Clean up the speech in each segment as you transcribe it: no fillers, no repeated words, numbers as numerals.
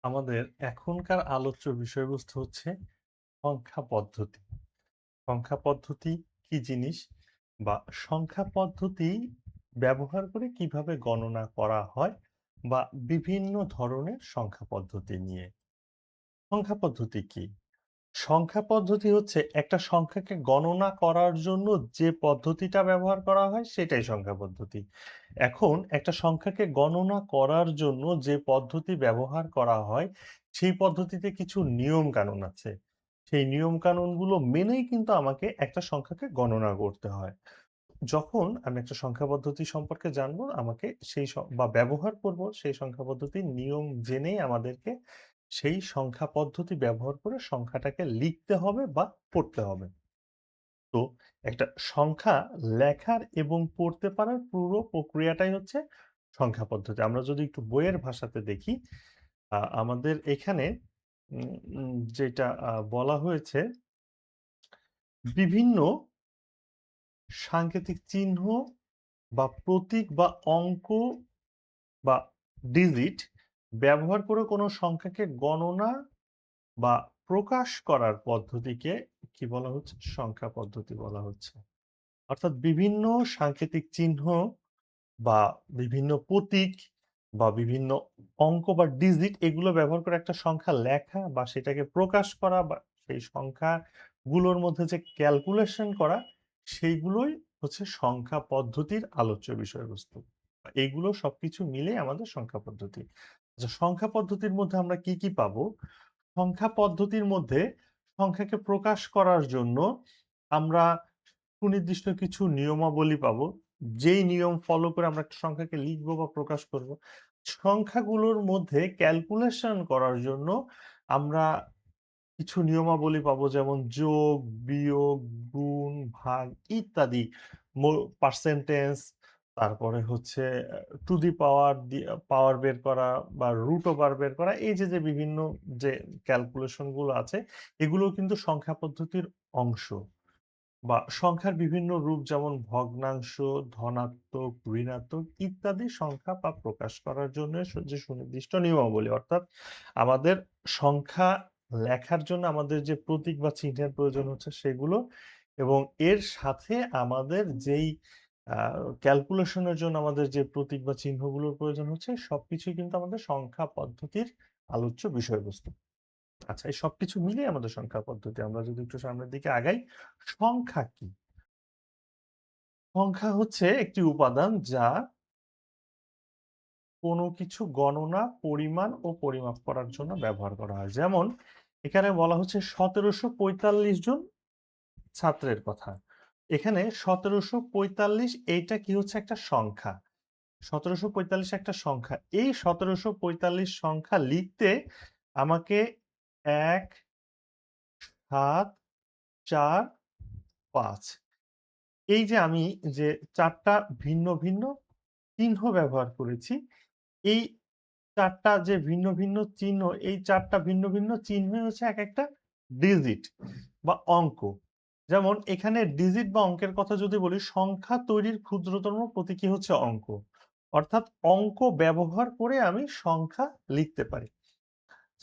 আমাদের এখনকার আলোচ্য বিষয়বস্তু হচ্ছে সংখ্যা পদ্ধতি। সংখ্যা পদ্ধতি কি জিনিস বা সংখ্যা পদ্ধতি ব্যবহার করে কিভাবে গণনা করা হয় বা বিভিন্ন ধরনের সংখ্যা পদ্ধতি নিয়ে। সংখ্যা পদ্ধতি কি? সংখ্যা পদ্ধতি হচ্ছে একটা সংখ্যাকে গণনা করার জন্য যে পদ্ধতিটা ব্যবহার করা হয় সেটাই সংখ্যা পদ্ধতি। এখন একটা সংখ্যাকে গণনা করার জন্য যে পদ্ধতি ব্যবহার করা হয় সেই পদ্ধতিতে কিছু নিয়ম কানুন আছে। সেই নিয়ম কানুনগুলো মেনেই কিন্তু আমাকে একটা সংখ্যাকে গণনা করতে হয়। যখন আমি একটা সংখ্যা পদ্ধতি সম্পর্কে জানবো আমাকে বা ব্যবহার করব সেই সংখ্যা পদ্ধতির নিয়ম জেনেই আমাদেরকে সেই সংখ্যা পদ্ধতি ব্যবহার করে সংখ্যাটাকে লিখতে হবে বা পড়তে হবে। তো একটা সংখ্যা লেখার এবং পড়তে পারার পুরো প্রক্রিয়াটাই হচ্ছে সংখ্যা পদ্ধতি। আমরা যদি একটু বইয়ের ভাষাতে দেখি, আমাদের এখানে যেটা বলা হয়েছে বিভিন্ন সাংকেতিক চিহ্ন বা প্রতীক বা অঙ্ক বা ডিজিট ব্যবহার করে কোনো সংখ্যাকে গণনা বা প্রকাশ করার পদ্ধতিকে কি বলা হচ্ছে? সংখ্যা পদ্ধতি বলা হচ্ছে। অর্থাৎ বিভিন্ন সাংকেতিক চিহ্ন বা বিভিন্ন প্রতীক বা বিভিন্ন অঙ্ক বা ডিজিট এগুলো ব্যবহার করে একটা সংখ্যা লেখা বা সেটাকে প্রকাশ করা বা সেই সংখ্যাগুলোর মধ্যে যে ক্যালকুলেশন করা সেইগুলোই হচ্ছে সংখ্যা পদ্ধতির আলোচ্য বিষয়বস্তু। এইগুলো সবকিছু মিলে আমাদের সংখ্যা পদ্ধতি। আচ্ছা, সংখ্যা পদ্ধতির মধ্যে আমরা কি কি পাবো? সংখ্যা পদ্ধতির মধ্যে সংখ্যাকে প্রকাশ করার জন্য আমরা সুনির্দিষ্ট কিছু নিয়মাবলী পাবো। যেই নিয়ম ফলো করে আমরা একটা সংখ্যাকে লিখবো বা প্রকাশ করব। সংখ্যাগুলোর মধ্যে ক্যালকুলেশন করার জন্য আমরা কিছু নিয়মাবলী পাবো, যেমন যোগ, বিয়োগ, গুণ, ভাগ ইত্যাদি। পার্সেন্টেজ, তারপরে হচ্ছে টু দি পাওয়ার বের করা বা রুট ওভার বের করা। এই যে বিভিন্ন যে ক্যালকুলেশন গুলো আছে এগুলো কিন্তু সংখ্যা পদ্ধতির অংশ। বা সংখ্যার বিভিন্ন রূপ যেমন ভগ্নাংশ, ধনাত্মক, ঋণাত্মক ইত্যাদি সংখ্যা বা প্রকাশ করার জন্য যে সুনির্দিষ্ট নিয়মাবলী, অর্থাৎ আমাদের সংখ্যা লেখার জন্য আমাদের যে প্রতীক বা চিহ্নের প্রয়োজন হচ্ছে সেগুলো, এবং এর সাথে আমাদের যেই ক্যালকুলেশনের জন্য আমাদের যে প্রতীক বা চিহ্নগুলোর প্রয়োজন হচ্ছে সবকিছুই কিন্তু আমাদের সংখ্যা পদ্ধতির আলোচ্য বিষয়বস্তু। আচ্ছা, এই সবকিছু মিলিয়ে আমাদের সংখ্যা পদ্ধতি। আমরা যদি একটু সামনের দিকে আগাই, সংখ্যা কি? সংখ্যা হচ্ছে একটি উপাদান যা কোনো কিছু গণনা, পরিমাণ ও পরিমাপ করার জন্য ব্যবহার করা হয়। যেমন এখানে বলা হচ্ছে ১৭৪৫ জন ছাত্রের কথা। এখানে ১৭৪৫ এইটা কি হচ্ছে? একটা সংখ্যা। ১৭৪৫ একটা সংখ্যা। এই ১৭৪৫ সংখ্যা লিখতে আমাকে ১, ৭, ৪, ৫ এই যে আমি যে ৪ টা ভিন্ন, ভিন্ন চিহ্ন ব্যবহার করেছি, এই ৪ টা যে ভিন্ন, ভিন্ন চিহ্ন, এই ৪ টা ভিন্ন, ভিন্ন চিহ্নই হচ্ছে একেকটা ডিজিট বা অঙ্ক। যেমন এখানে ডিজিট বা অঙ্কের কথা যদি বলি, সংখ্যা তৈরির ক্ষুদ্রতম প্রতীকী হচ্ছে অঙ্ক। অর্থাৎ অঙ্ক ব্যবহার করে আমি সংখ্যা লিখতে পারি।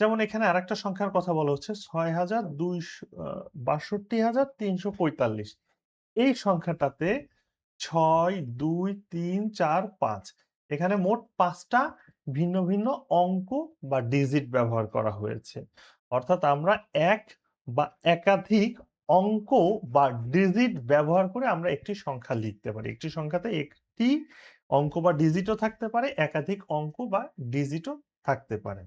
যেমন এখানে আরেকটা সংখ্যার কথা বলা হচ্ছে ৬২৬২,৩৪৫। এই সংখ্যাটাতে ৬, ২, ৩, ৪, ৫ এখানে মোট ৫ টা ভিন্ন, ভিন্ন অঙ্ক বা ডিজিট ব্যবহার করা হয়েছে। অর্থাৎ আমরা এক বা একাধিক অঙ্ক বা ডিজিট ব্যবহার করে আমরা একটি সংখ্যা লিখতে পারি। একটি সংখ্যাতে একটি অঙ্ক বা ডিজিটও থাকতে পারে, একাধিক অঙ্ক বা ডিজিটও থাকতে পারে।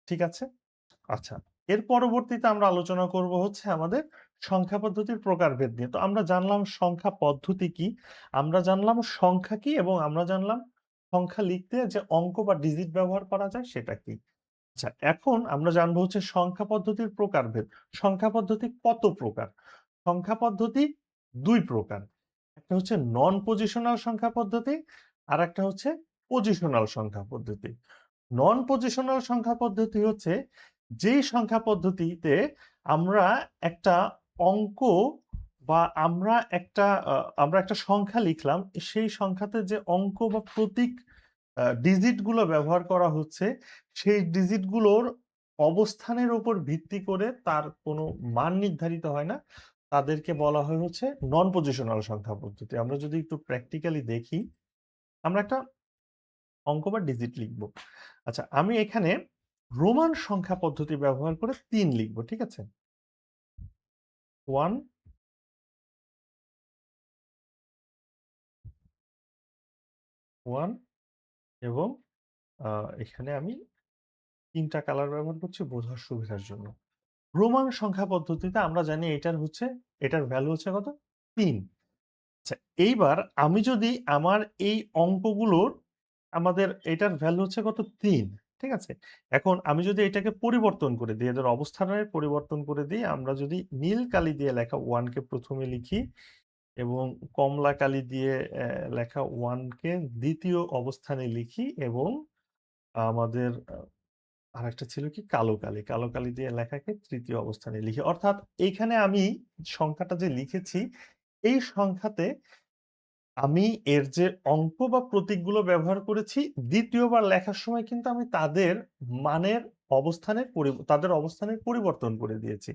ঠিক আছে? আচ্ছা। এর পরবর্তীতে আমরা আলোচনা করব হচ্ছে আমাদের সংখ্যা পদ্ধতির প্রকারভেদ নিয়ে। তো আমরা জানলাম সংখ্যা পদ্ধতি কি, আমরা জানলাম সংখ্যা কি, এবং আমরা জানলাম সংখ্যা লিখতে যে অঙ্ক বা ডিজিট ব্যবহার করা যায় সেটা কি। আচ্ছা, এখন আমরা জানবো হচ্ছে সংখ্যা পদ্ধতির প্রকারভেদ। সংখ্যা পদ্ধতি কত প্রকার? সংখ্যা পদ্ধতি ২ প্রকার। একটা হচ্ছে নন পজিশনাল সংখ্যা পদ্ধতি, আরেকটা হচ্ছে পজিশনাল সংখ্যা পদ্ধতি। নন পজিশনাল সংখ্যা পদ্ধতি হচ্ছে যেই সংখ্যা পদ্ধতিতে আমরা একটা অঙ্ক বা আমরা একটা সংখ্যা লিখলাম, সেই সংখ্যাতে যে অঙ্ক বা প্রতীক ডিজিট গুলো ব্যবহার করা হচ্ছে, সেই ডিজিট গুলোর অবস্থানের উপর ভিত্তি করে তার কোনো মান নির্ধারিত হয় না। তাদেরকে বলা হয় হচ্ছে নন পজিশনাল সংখ্যা পদ্ধতি। আমরা যদি একটু প্র্যাকটিক্যালি দেখি, আমরা একটা অঙ্ক বা ডিজিট লিখব। আচ্ছা, আমি এখানে রোমান সংখ্যা পদ্ধতি ব্যবহার করে ৩ লিখব, ঠিক আছে? 1 1 এবং এখানে আমি ৩ টা কালার ব্যবহার করছি বোঝার সুবিধার জন্য। রোমান সংখ্যা পদ্ধতিতে আমরা জানি এটার ভ্যালু হচ্ছে কত? ৩। আচ্ছা, এইবার আমি যদি আমার এই অঙ্কগুলোর আমাদের এটার ভ্যালু হচ্ছে কত? ৩, ঠিক আছে? এখন আমি যদি এটাকে পরিবর্তন করে দিই, এদের অবস্থানের পরিবর্তন করে দিই, আমরা যদি নীল কালি দিয়ে লেখা 1 কে ১ম এ লিখি এবং কমলা কালি দিয়ে লেখা 1 কে ২য় অবস্থানে লিখি এবং আমাদের আরেকটা ছিল কি কালো কালি। কালো কালি দিয়ে লেখাকে ৩য় অবস্থানে লিখি। অর্থাৎ এইখানে আমি সংখ্যাটা যে লিখেছি, এই সংখ্যাতে আমি এর যে অঙ্ক বা প্রতীকগুলো ব্যবহার করেছি, ২য় বার লেখার সময় কিন্তু আমি মানের তাদের অবস্থানের পরিবর্তন করে দিয়েছি।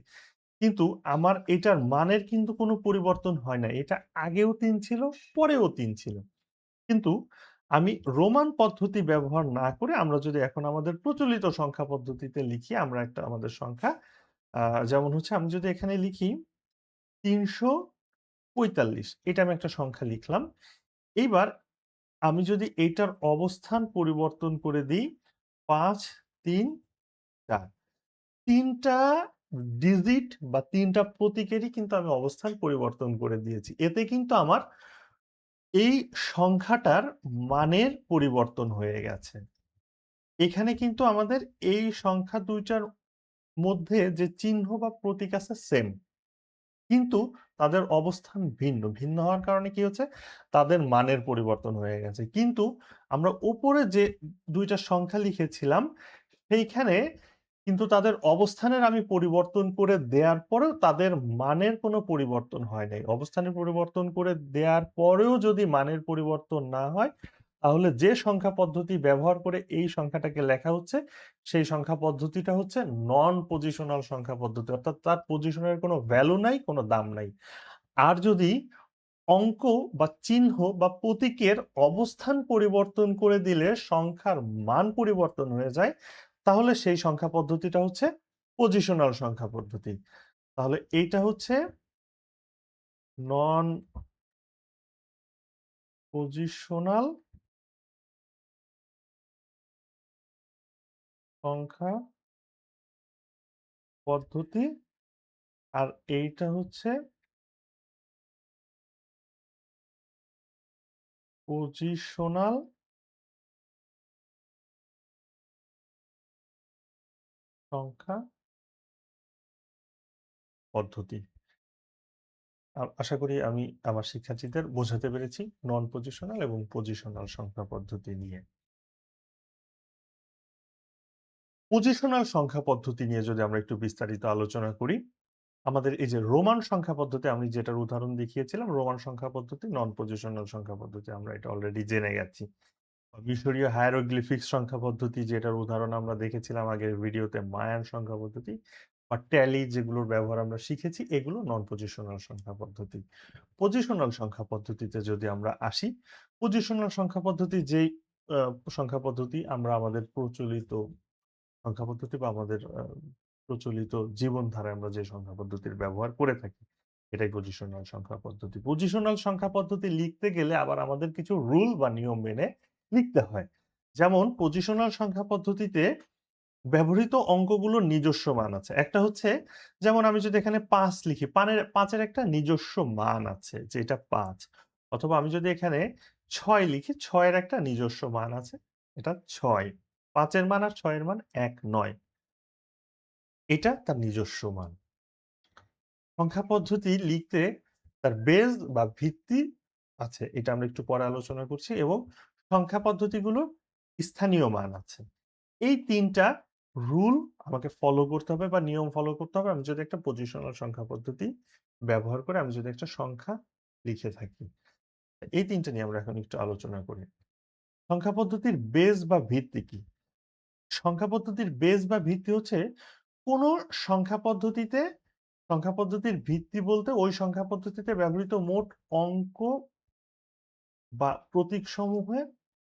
কিন্তু আমার এটার মানের কিন্তু কোনো পরিবর্তন হয় নাই। এটা আগেও ৩ ছিল, পরেও ৩ ছিল। কিন্তু আমি রোমান পদ্ধতি ব্যবহার না করে আমরা যদি এখন আমাদের প্রচলিত সংখ্যা পদ্ধতিতে লিখি, আমরা একটা আমাদের সংখ্যা যেমন হচ্ছে আমি যদি এখানে লিখি ৩৪৫, এটা আমি একটা সংখ্যা লিখলাম। এইবার আমি যদি এইটার অবস্থান পরিবর্তন করে দিই ৫, ৩, ৪, ৩ টা ডিজিট বা ৩ টা প্রতীকেরই কিন্তু আমি অবস্থান পরিবর্তন করে দিয়েছি। এতে কিন্তু আমার এই সংখ্যাটার মানের পরিবর্তন হয়ে গেছে। এখানে কিন্তু আমাদের এই সংখ্যা ২ টার মধ্যে যে চিহ্ন বা প্রতীক আছে সেম। কিন্তু তাদের অবস্থান ভিন্ন। ভিন্ন হওয়ার কারণে কি হচ্ছে? তাদের মানের পরিবর্তন হয়ে গেছে। কিন্তু আমরা উপরে যে ২ টা সংখ্যা লিখেছিলাম, সেইখানে কিন্তু তাদের অবস্থানের আমি পরিবর্তন করে দেয়ার পরেও তাদের মানের কোনো পরিবর্তন হয় নাই। অবস্থানের পরিবর্তন করে দেয়ার পরেও যদি মানের পরিবর্তন না হয়, তাহলে যে সংখ্যা পদ্ধতি ব্যবহার করে এই সংখ্যাটাকে লেখা হচ্ছে, সেই সংখ্যা পদ্ধতিটা হচ্ছে নন পজিশনাল সংখ্যা পদ্ধতি। অর্থাৎ তার পজিশনের কোনো ভ্যালু নাই, কোনো দাম নাই। আর যদি অঙ্ক বা চিহ্ন বা প্রতীকের অবস্থান পরিবর্তন করে দিলে সংখ্যার মান পরিবর্তন হয়ে যায়, তাহলে সেই সংখ্যা পদ্ধতিটা হচ্ছে পজিশনাল সংখ্যা পদ্ধতি। তাহলে এইটা হচ্ছে নন পজিশনাল সংখ্যা পদ্ধতি, আর এইটা হচ্ছে পজিশনাল সংখ্যা পদ্ধতি। আশা করি আমি আমার শিক্ষার্থীদের বোঝাতে পেরেছি নন পজিশনাল এবং পজিশনাল সংখ্যা পদ্ধতি নিয়ে। পজিশনাল সংখ্যা পদ্ধতি নিয়ে যদি আমরা একটু বিস্তারিত আলোচনা করি, আমাদের এই যে রোমান সংখ্যা পদ্ধতি আমি যেটার উদাহরণ দেখিয়েছিলাম, রোমান সংখ্যা পদ্ধতি, নন পজিশনাল সংখ্যা পদ্ধতি, আমরা এটা অলরেডি জেনে গেছি। মিশরীয় হায়ারোগ্লিফিক্স সংখ্যা পদ্ধতি যেটার উদাহরণ আমরা দেখেছিলাম আগের ভিডিওতে, মায়ান সংখ্যা পদ্ধতি বা ট্যালি যেগুলোর ব্যবহার আমরা শিখেছি, এগুলো নন পজিশনাল সংখ্যা পদ্ধতি। পজিশনাল সংখ্যা পদ্ধতিতে যদি আমরা আসি, পজিশনাল সংখ্যা পদ্ধতি যেই সংখ্যা পদ্ধতি আমরা আমাদের প্রচলিত সংখ্যা পদ্ধতি বা আমাদের প্রচলিত জীবনধারায় আমরা যে সংখ্যা পদ্ধতির ব্যবহার করে থাকি, এটাই পজিশনাল সংখ্যা পদ্ধতি। পজিশনাল সংখ্যা পদ্ধতি লিখতে গেলে আবার আমাদের কিছু রুল বা নিয়ম মেনে লিখতে হয়। যেমন পজিশনাল সংখ্যা পদ্ধতিতে ব্যবহৃত অঙ্কগুলোর নিজস্ব মান আছে। একটা হচ্ছে, যেমন আমি যদি এখানে ৫ লিখি, ৫ এর একটা নিজস্ব মান আছে যে এটা ৫। অথবা আমি যদি এখানে ৬ লিখি, ৬ এর একটা নিজস্ব মান আছে, এটা ৬। ৫ এর মান আর ৬ এর মান এক নয়। এটা তার নিজস্ব মান। সংখ্যা পদ্ধতি লিখতে তার বেস বা ভিত্তি আছে। এটা আমরা একটু পরে আলোচনা করছি এবং সংখ্যা পদ্ধতিগুলোর স্থানীয় মান আছে। এই ৩ টা রুল আমাকে ফলো করতে হবে বা নিয়ম ফলো করতে হবে। আমি যদি একটা পজিশনাল সংখ্যা পদ্ধতি ব্যবহার করে আমি যদি একটা সংখ্যা লিখে থাকি। এই ৩ টা নিয়ে আমরা এখন একটু আলোচনা করি। সংখ্যা পদ্ধতির বেস বা ভিত্তি কি? সংখ্যা পদ্ধতির বেস বা ভিত্তি হচ্ছে কোনো সংখ্যা পদ্ধতিতে সংখ্যা পদ্ধতির ভিত্তি বলতে ওই সংখ্যা পদ্ধতিতে ব্যবহৃত মোট অঙ্ক বা প্রতীকসমূহের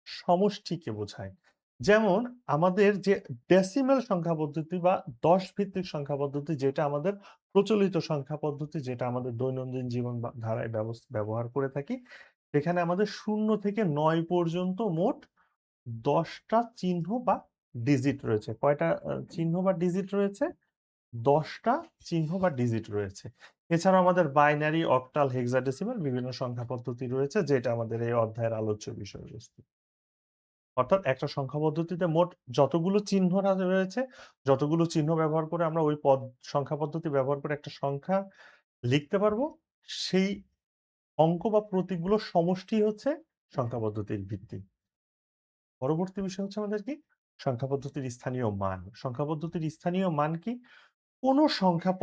সমষ্টিকে বোঝায়। যেমন আমাদের যে ডেসিমাল সংখ্যা পদ্ধতি বা ১০ ভিত্তিক সংখ্যা পদ্ধতি যেটা আমাদের প্রচলিত সংখ্যা পদ্ধতি যেটা আমাদের দৈনন্দিন জীবন ধারায় ব্যবহার করে থাকি। সেখানে আমাদের ০ থেকে ৯ পর্যন্ত মোট ১০ টা চিহ্ন বা ডিজিট রয়েছে। কয়টা চিহ্ন বা ডিজিট রয়েছে? ১০ টা চিহ্ন বা ডিজিট রয়েছে। এছাড়াও আমাদের বাইনারি, অক্টাল, হেক্সাডেসিমাল বিভিন্ন সংখ্যা পদ্ধতি রয়েছে যেটা আমাদের এই অধ্যায়ের আলোচ্য বিষয়বস্তু। অর্থাৎ একটা সংখ্যা পদ্ধতিতে মোট যতগুলো চিহ্ন রয়েছে, যতগুলো চিহ্ন ব্যবহার করে আমরা ওই সংখ্যা পদ্ধতি ব্যবহার করে একটা সংখ্যা লিখতে পারবো, সেই অঙ্ক বা প্রতীকগুলোর সমষ্টি হচ্ছে সংখ্যা পদ্ধতির ভিত্তি। পরবর্তী বিষয় হচ্ছে আমাদের কি? সংখ্যা পদ্ধতির স্থানীয় মান। সংখ্যা পদ্ধতির স্থানীয় মান কি? কোন সংখ্যা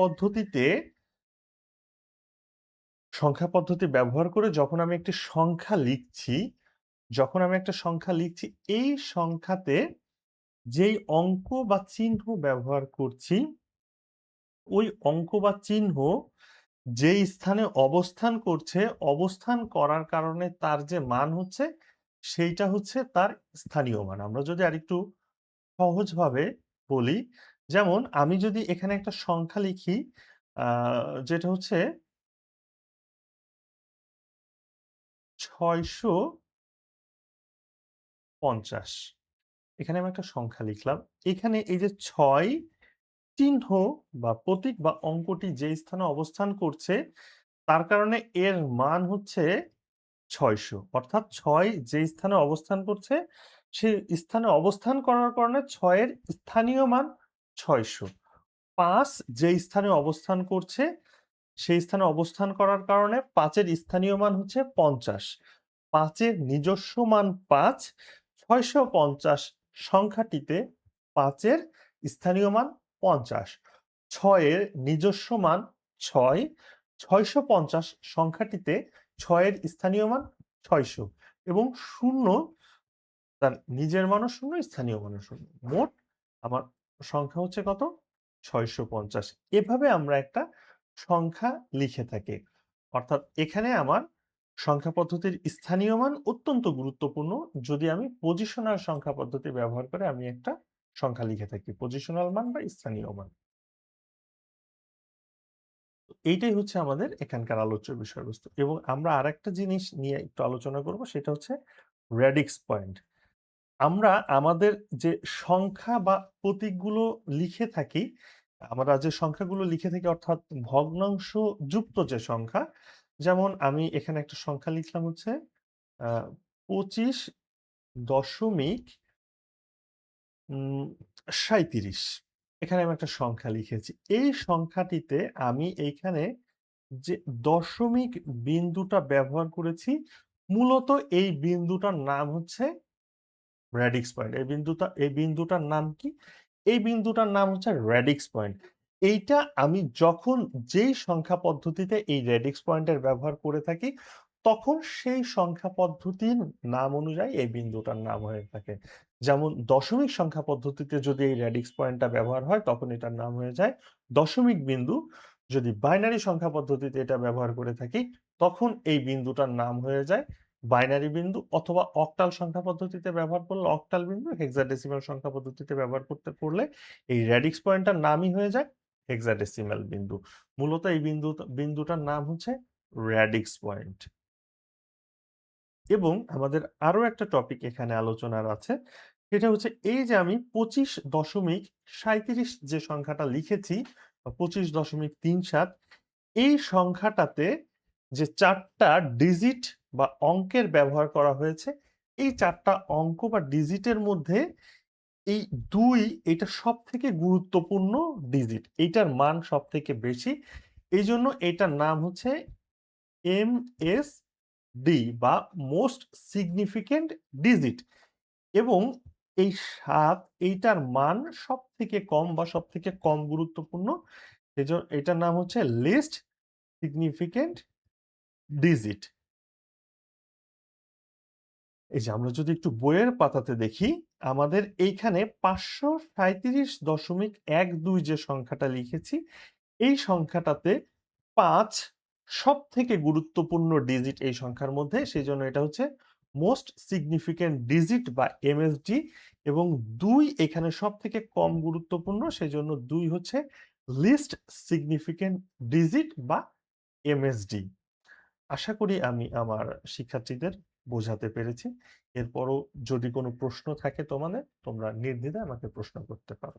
পদ্ধতি ব্যবহার করে যখন আমি একটা সংখ্যা লিখছি, এই সংখ্যাতে যেই অঙ্ক বা চিহ্ন ব্যবহার করছি, ওই অঙ্ক বা চিহ্ন যেই স্থানে অবস্থান করছে, অবস্থান করার কারণে তার যে মান হচ্ছে, সেইটা হচ্ছে তার স্থানীয় মান। আমরা যদি আরেকটু সহজভাবে বলি, যেমন আমি যদি এখানে একটা সংখ্যা লিখি, আ যেটা হচ্ছে ৬৫০। এখানে আমি একটা সংখ্যা লিখলাম। এখানে এই যে ৬ চিহ্ন বা প্রতীক বা অঙ্কটি যে স্থানে অবস্থান করছে, তার কারণে এর মান হচ্ছে ৬০০। অর্থাৎ ৬ যে স্থানে অবস্থান করছে, সে স্থানে অবস্থান করার কারণে ৬ এর স্থানীয় মান ৬০০। ৫ যে স্থানে অবস্থান করছে, সেই স্থানে অবস্থান করার কারণে ৫ এর স্থানীয় মান হচ্ছে ৫০। ৫ এর নিজস্ব মান ৫, ৬৫০ সংখ্যাটিতে ৫ এর স্থানীয় মান ৫০। ৬ এর নিজস্ব মান ৬, ৬৫০ সংখ্যাটিতে ৬ এর স্থানীয় মান ৬০০ এবং ০ তার নিজের মানও ০, স্থানীয় মানও ০। মোট আমার সংখ্যা হচ্ছে কত? ৬৫০। এভাবে আমরা একটা সংখ্যা লিখে থাকি। অর্থাৎ এখানে আমার সংখ্যা পদ্ধতির স্থানীয় মান অত্যন্ত গুরুত্বপূর্ণ যদি আমি পজিশনাল সংখ্যা পদ্ধতি ব্যবহার করে আমি একটা সংখ্যা লিখে থাকি। পজিশনাল মান বা স্থানীয় মান। এইটাই হচ্ছে আমাদের এখানকার আলোচ্য বিষয়বস্তু এবং আমরা আরেকটা জিনিস নিয়ে একটু আলোচনা করব সেটা হচ্ছে রেডিক্স পয়েন্ট। আমরা আমাদের যে সংখ্যা বা প্রতীকগুলো লিখে থাকি, আমরা যে সংখ্যাগুলো লিখে থাকি অর্থাৎ ভগ্নাংশ যুক্ত যে সংখ্যা, যেমন আমি এখানে একটা সংখ্যা লিখলাম হচ্ছে আ ২৫.৩৭। এখানে আমি একটা সংখ্যা লিখেছি। এই সংখ্যাটিতে আমি এইখানে যে দশমিক বিন্দুটা ব্যবহার করেছি, মূলত এই বিন্দুটার নাম হচ্ছে রেডিক্স পয়েন্ট। এই বিন্দুটার নাম কি? এই বিন্দুটার নাম হচ্ছে রেডিক্স পয়েন্ট। এইটা আমি যখন যেই সংখ্যা পদ্ধতিতে এই রেডিক্স পয়েন্টের ব্যবহার করে থাকি, তখন সেই সংখ্যা পদ্ধতির নাম অনুযায়ী এই বিন্দুটার নাম হয়ে থাকে। যেমন দশমিক সংখ্যা পদ্ধতিতে যদি এই রেডিক্স পয়েন্টটা ব্যবহার হয়, তখন এটার নাম হয়ে যায় দশমিক বিন্দু। যদি বাইনারি সংখ্যা পদ্ধতিতে এটা ব্যবহার করে থাকি, তখন এই বিন্দুটার নাম হয়ে যায় বাইনারি বিন্দু অথবা অক্টাল সংখ্যা পদ্ধতিতে ব্যবহার করলে অক্টাল বিন্দু, হেক্সাডেসিমাল সংখ্যা পদ্ধতিতে ব্যবহার করলে এই রেডিক্স পয়েন্টটার নামই হয়ে যায় হেক্সাডেসিমাল বিন্দু। মূলত এই বিন্দুটার নাম হচ্ছে রেডিক্স পয়েন্ট। এবং আমাদের আরো একটা টপিক এখানে আলোচনার আছে। সেটা হচ্ছে এই যে আমি ২৫.৩৭ যে সংখ্যাটা লিখেছি বা ২৫.৩৭ এই সংখ্যাটাতে যে ৪ টা ডিজিট বা অঙ্কের ব্যবহার করা হয়েছে, এই ৪ টা অঙ্ক বা ডিজিটের মধ্যে এই ২ এটা সবথেকে গুরুত্বপূর্ণ ডিজিট। এইটার মান সবথেকে বেশি। এইজন্য এটার নাম হচ্ছে MSD বা মোস্ট সিগনিফিক্যান্ট ডিজিট এবং এই ৭ এইটার মান সবথেকে কম বা সবথেকে কম গুরুত্বপূর্ণ। এটার নাম হচ্ছে লিস্ট সিগনিফিক্যান্ট ডিজিট। এই যে আমরা যদি একটু বইয়ের পাতাতে দেখি, আমাদের এইখানে ৫৩৭.১২ যে সংখ্যাটা লিখেছি, এই সংখ্যাটাতে ৫ সবথেকে গুরুত্বপূর্ণ ডিজিট এই সংখ্যার মধ্যে। সেজন্য এটা হচ্ছে মোস্ট সিগনিফিক্যান্ট ডিজিট বা এমএসডি, এবং ২ এখানে সবথেকে কম গুরুত্বপূর্ণ। সেজন্য ২ হচ্ছে লিস্ট সিগনিফিক্যান্ট ডিজিট বা এমএসডি। আশা করি আমি আমার শিক্ষার্থীদের বোঝাতে পেরেছি। এরপরও যদি কোনো প্রশ্ন থাকে তোমাদের, তোমরা নির্দ্বিধায় আমাকে প্রশ্ন করতে পারো।